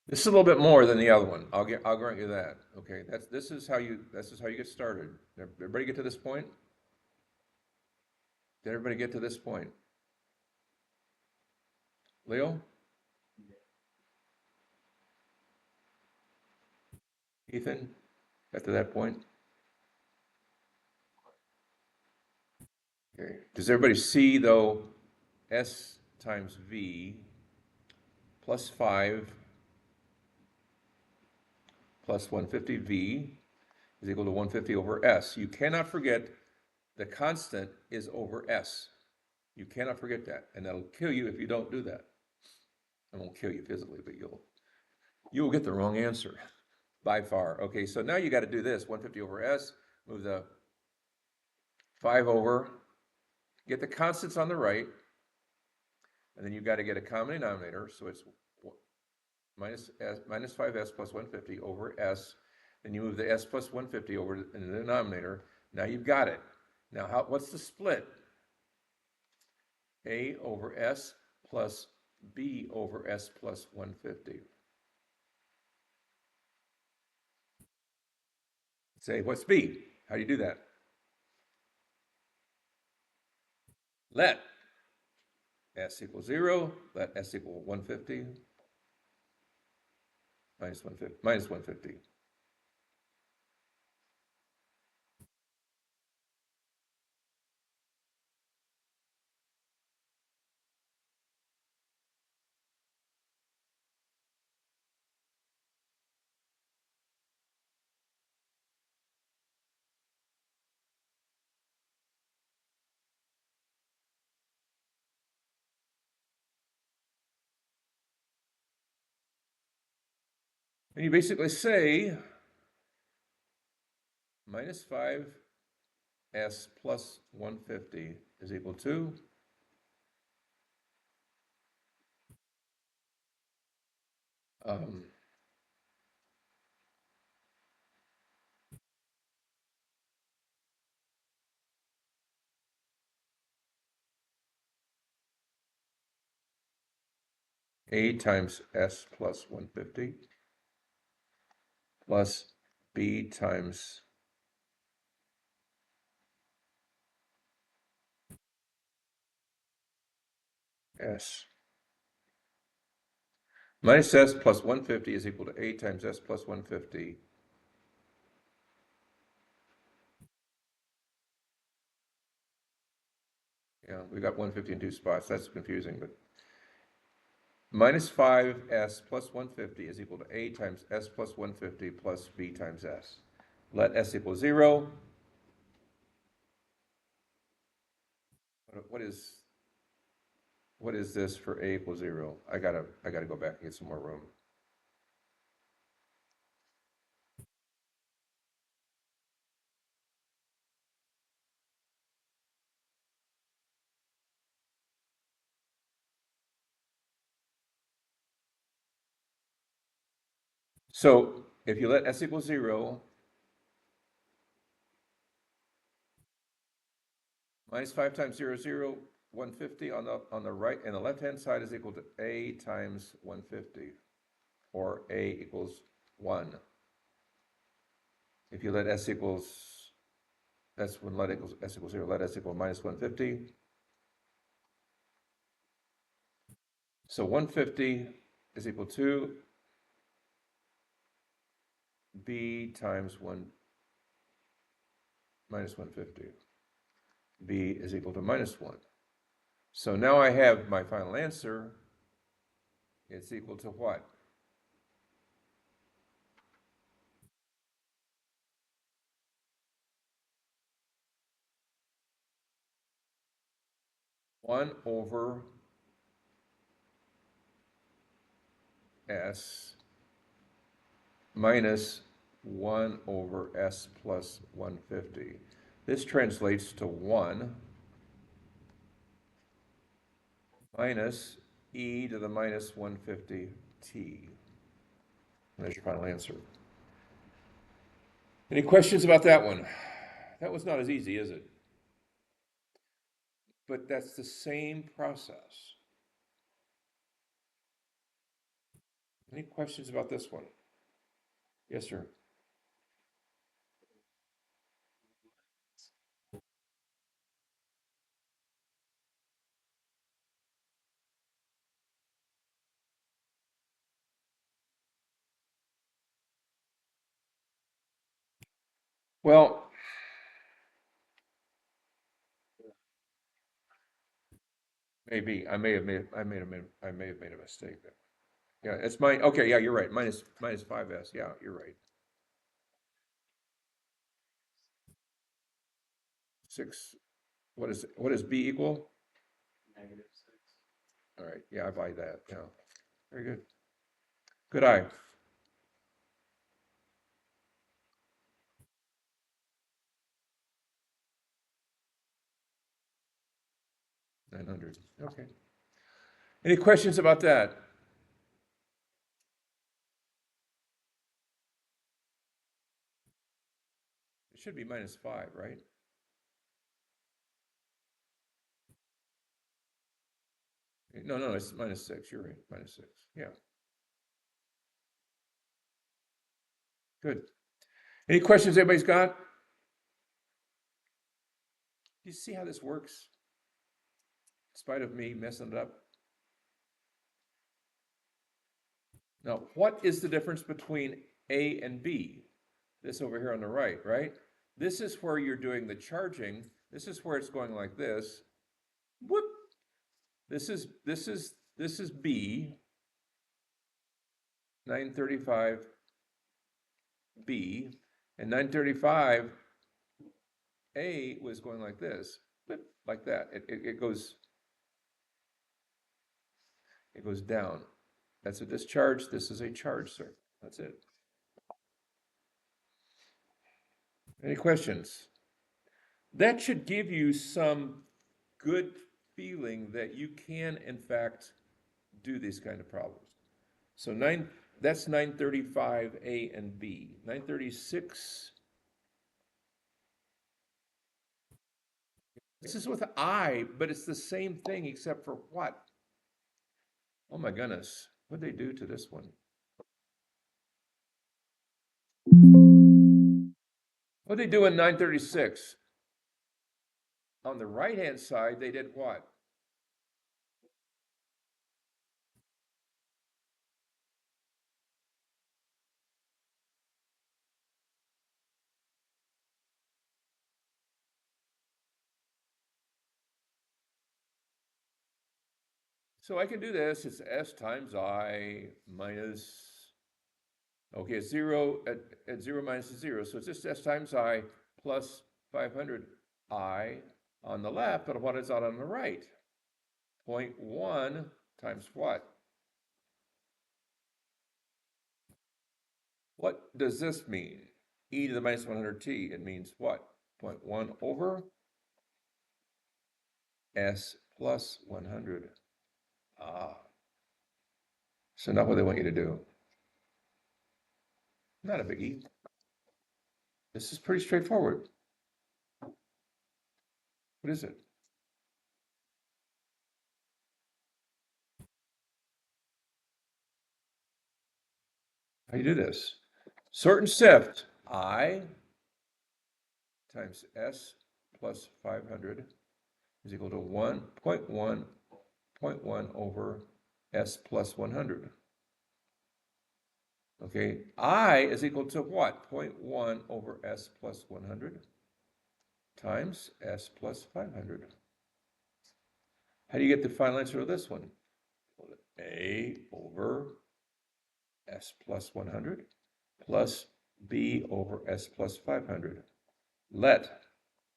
This is a little bit more than the other one. I'll grant you that. Okay, this is how you get started. Everybody get to this point? Did everybody get to this point? Leo? Ethan? Got to that point? Okay. Does everybody see though s times v plus 5 plus 150v is equal to 150 over s. You cannot forget the constant is over s. You cannot forget that, and that'll kill you if you don't do that. I won't kill you physically, but you will get the wrong answer by far. Okay, so now you got to do this: 150 over s. Move the 5 over. Get the constants on the right, and then you've got to get a common denominator. So it's minus 5s plus 150 over s. Then you move the s plus 150 over in the denominator. Now you've got it. Now, what's the split? A over S plus B over S plus 150. Say, what's B? How do you do that? Let S equal 0, let S equal 150, minus 150, minus 150. And you basically say minus 5S plus 150 is equal to um, A times S plus 150 plus B times S. Minus S plus 150 is equal to A times S plus 150. Yeah, we got 150 in two spots. That's confusing, but minus 5S plus 150 is equal to A times S plus 150 plus B times S. Let S equal 0. What is this for A equals 0? I gotta go back and get some more room. So if you let S equal 0, minus 5 times 0, 0, 150 on the right and the left-hand side is equal to A times 150, or A equals 1. If you let S equals, that's when let equals S equals 0, let S equal minus 150. So 150 is equal to B times 1 minus 150. B is equal to minus 1. So now I have my final answer. It's equal to what? One over S minus 1 over S plus 150. This translates to 1 minus e to the minus 150t. There's your final answer. Any questions about that one? That was not as easy, is it? But that's the same process. Any questions about this one? Yes, sir. Well, maybe I may have made a mistake there. Yeah, it's mine. Okay, yeah, you're right. Minus 5s. Yeah, you're right. 6. What is B equal? All right. Yeah, I buy that. Yeah. Very good. Good eye. 900. Okay. Any questions about that? It should be minus 5, right? No, it's -6. You're right, -6. Yeah, good. Any questions anybody's got? Do you see how this works? In spite of me messing it up. Now, what is the difference between A and B? This over here on the right, right? This is where you're doing the charging. This is where it's going like this. Whoop. This is B, 935 B, and 935 A was going like this, whoop, like that. It goes down. That's a discharge. This is a charge, sir. That's it. Any questions? That should give you some good feeling that you can, in fact, do these kind of problems. So that's 935 A and B. 936. This is with I, but it's the same thing except for what? Oh my goodness. What'd they do to this one? What'd they do in 936? On the right-hand side, they did what? So I can do this. It's S times I minus, okay, it's zero, at zero minus zero. So it's just S times I plus 500 I on the left, but what is that on the right? 0.1 times what? What does this mean? E to the minus 100t, it means what? 0.1 over S plus 100. Ah. So now what they want you to do? Not a biggie. This is pretty straightforward. What is it? How do you do this? Sort and sift. I times S plus 500 is equal to 1.1 over S plus 100. Okay, I is equal to what? 0.1 over S plus 100 times S plus 500. How do you get the final answer of this one? A over S plus 100 plus B over S plus 500. Let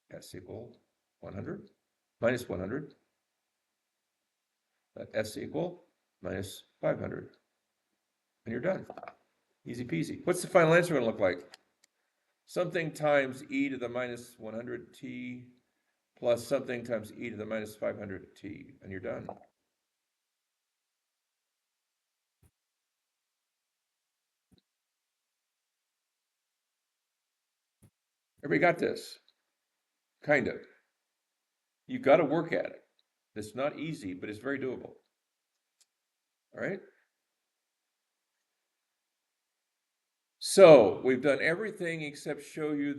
S equal 100 minus 100. Let S equal minus 500. And you're done. Easy peasy. What's the final answer going to look like? Something times e to the minus 100t plus something times e to the minus 500t. And you're done. Everybody got this? Kind of. You got to work at it. It's not easy, but it's very doable. All right? So we've done everything except show you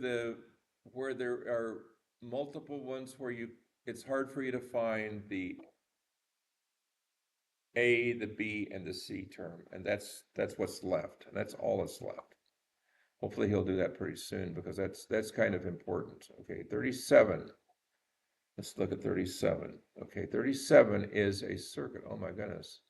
where there are multiple ones where it's hard for you to find the A, the B, and the C term, and that's what's left, and that's all that's left. Hopefully he'll do that pretty soon because that's kind of important. Okay, 37. Let's look at 37. Okay, 37 is a circuit. Oh my goodness.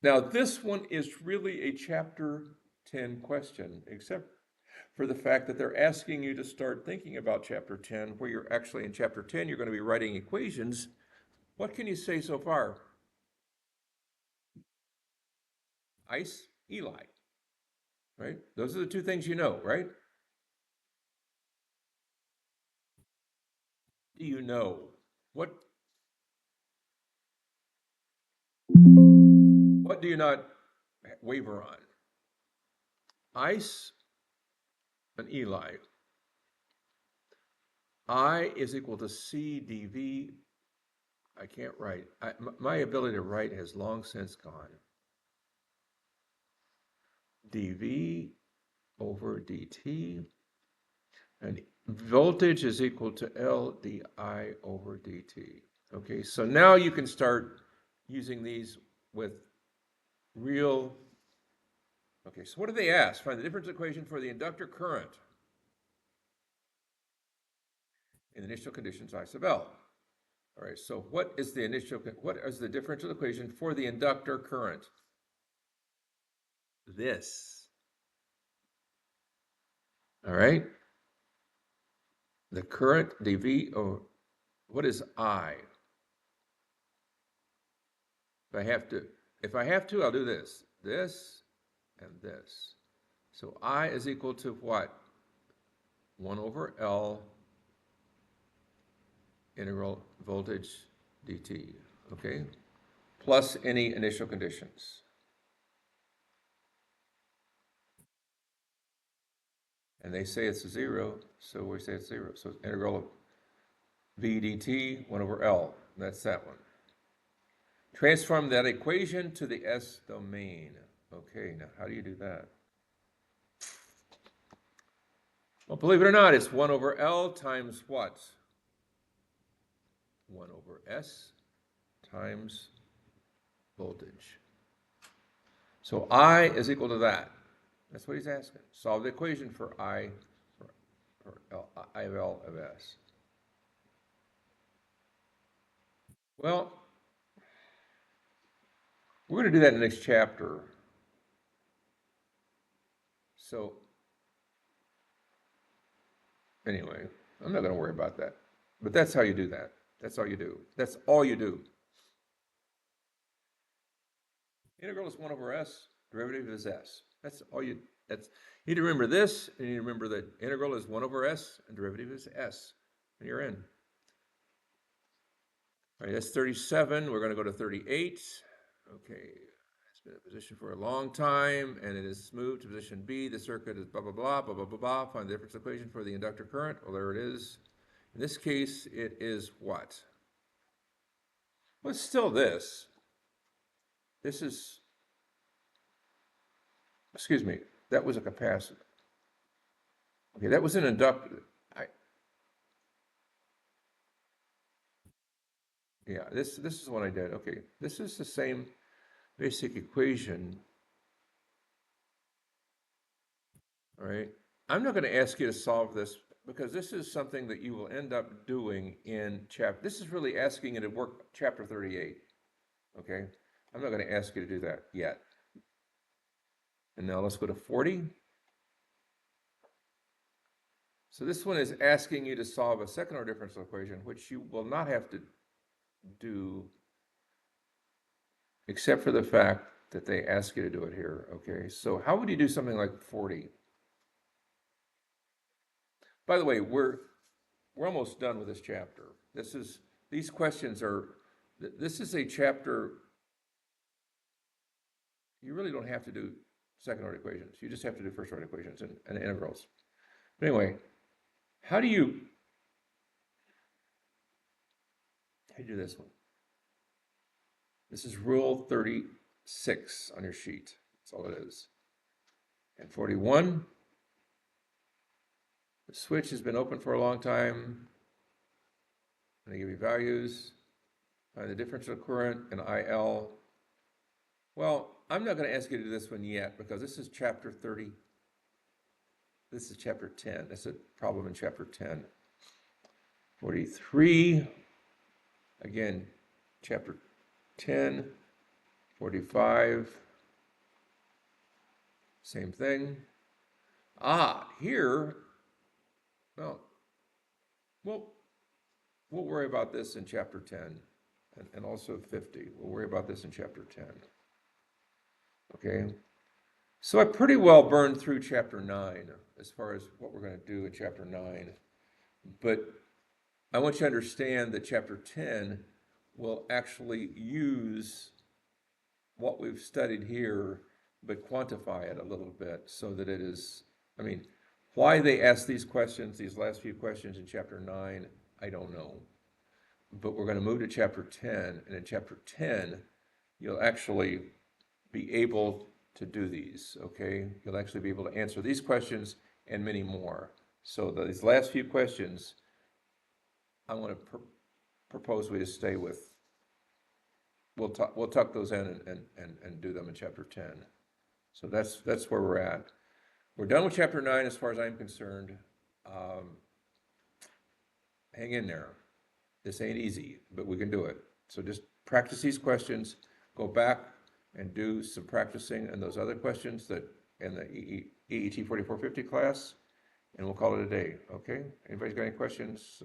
Now this one is really a chapter 10 question, except for the fact that they're asking you to start thinking about chapter 10, where you're actually in chapter 10, you're going to be writing equations. What can you say so far? Ice, Eli, right? Those are the two things you know, right? Do you know? What do you not waver on? Ice and Eli. I is equal to C dV. I can't write. My ability to write has long since gone. dV over dt, and voltage is equal to L di over dt. Okay, so now you can start using these with real. Okay, so what do they ask? Find the difference equation for the inductor current in initial conditions I sub L. All right, so what is the differential equation for the inductor current? This. All right, the current dV, or what is I? If I have to, I'll do this, and this. So I is equal to what? 1 over L integral voltage dt, okay? Plus any initial conditions. And they say it's a 0, so we say it's 0. So integral of v dt, 1 over L. That's that one. Transform that equation to the S domain. Okay, now how do you do that? Well, believe it or not, it's 1 over L times what? 1 over S times voltage. So I is equal to that. That's what he's asking. Solve the equation for I of L of S. Well, we're going to do that in the next chapter. So anyway, I'm not going to worry about that. But that's how you do that. That's all you do. That's all you do. Integral is 1 over S, derivative is S. That's all you, you need to remember this, and you need to remember that integral is 1 over S, and derivative is S. And you're in. All right, that's 37. We're going to go to 38. Okay, it's been in position for a long time, and it is moved to position B. The circuit is blah, blah, blah, blah, blah, blah, blah. Find the difference equation for the inductor current. Well, there it is. In this case, it is what? Well, it's still this. This is, excuse me, that was a capacitor. Okay, that was an inductor. Yeah, this is what I did. Okay, this is the same basic equation. All right, I'm not going to ask you to solve this because this is something that you will end up doing in chapter. This is really asking you to work chapter 38. Okay, I'm not going to ask you to do that yet. And now let's go to 40. So this one is asking you to solve a second order differential equation, which you will not have to do except for the fact that they ask you to do it here. Okay, so how would you do something like 40? By the way, we're almost done with this chapter. These questions are, this is a chapter, you really don't have to do second order equations. You just have to do first order equations and integrals. But anyway, how do you do this one? This is rule 36 on your sheet. That's all it is. And 41, the switch has been open for a long time. And they give you values. Find the differential current in IL. Well, I'm not going to ask you to do this one yet because this is chapter 30. This is chapter 10. That's a problem in chapter 10. 43, again, chapter 10. 45, same thing. Here, well, we'll worry about this in chapter 10 and also 50. We'll worry about this in chapter 10. Okay, so I pretty well burned through chapter 9 as far as what we're going to do in chapter 9. But I want you to understand that chapter 10 will actually use what we've studied here, but quantify it a little bit so that it is, I mean, Why they asked these questions, these last few questions in chapter 9, I don't know. But we're going to move to chapter 10, and in chapter 10, you'll actually be able to do these, okay? You'll actually be able to answer these questions and many more. So these last few questions, I want to propose we just stay with. We'll tuck those in and do them in chapter 10. So that's where we're at. We're done with chapter 9 as far as I'm concerned. Hang in there. This ain't easy, but we can do it. So just practice these questions, go back and do some practicing and those other questions that in the EET 4450 class, and we'll call it a day, okay? Anybody's got any questions?